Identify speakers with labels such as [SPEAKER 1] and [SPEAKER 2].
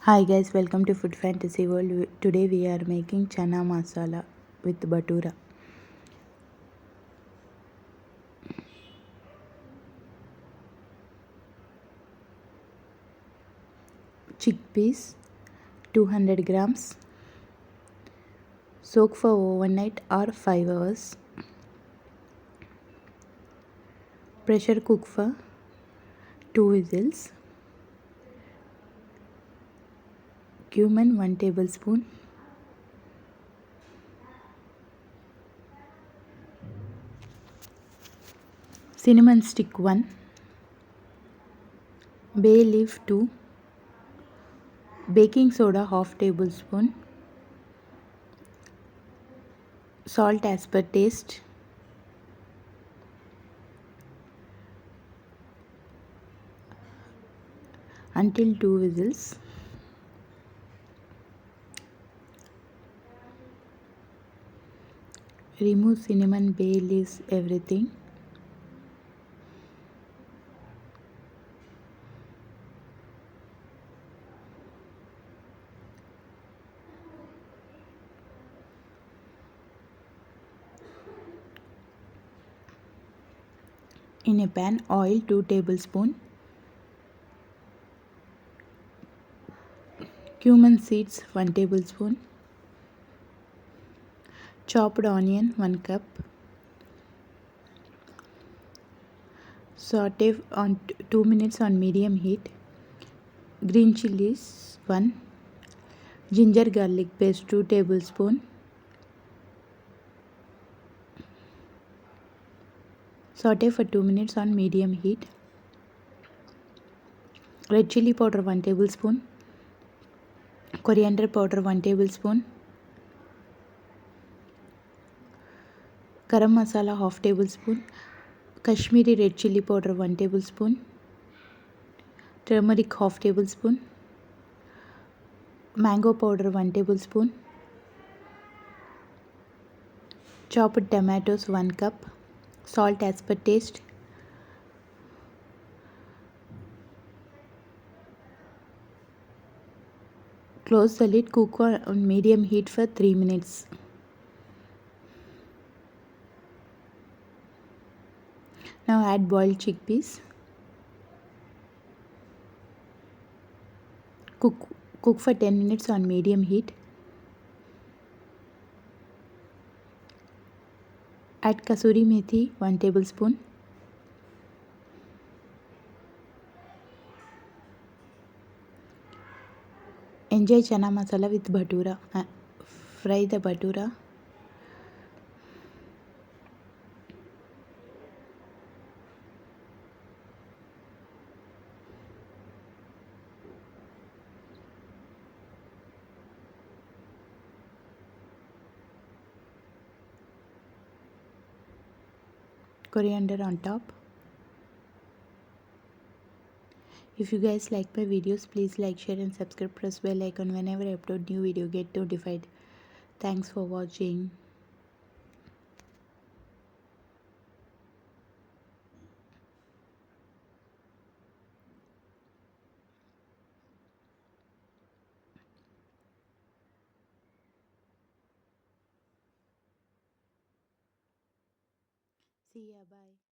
[SPEAKER 1] Hi guys, welcome to Food Fantasy World. Today we are making chana masala with bhatura. Chickpeas 200 grams. Soak for overnight or 5 hours. Pressure cook for 2 whistles. Cumin 1 tablespoon. Cinnamon stick 1. Bay leaf 2. Baking soda half tablespoon. Salt as per taste. Until 2 whistles. Remove cinnamon, bay leaves, everything. In a pan, oil 2 tablespoon. Cumin seeds 1 tablespoon. Chopped onion 1 cup. Saute on 2 minutes on medium heat. Green chilies 1. Ginger garlic paste 2 tablespoon. Saute for 2 minutes on medium heat. Red chili powder 1 tablespoon. Coriander powder 1 tablespoon. Garam masala half tablespoon. Kashmiri red chili powder 1 tablespoon. Turmeric half tablespoon. Mango powder 1 tablespoon. Chopped tomatoes 1 cup. Salt as per taste. Close the lid, cook on medium heat for 3 minutes. Now add boiled chickpeas. Cook for 10 minutes on medium heat. Add kasuri methi 1 tablespoon. Enjoy chana masala with bhatura. Fry the bhatura. Coriander on top. If you guys like my videos, please like, share and subscribe. Press bell icon whenever I upload new video, get notified. Thanks for watching. See ya, bye.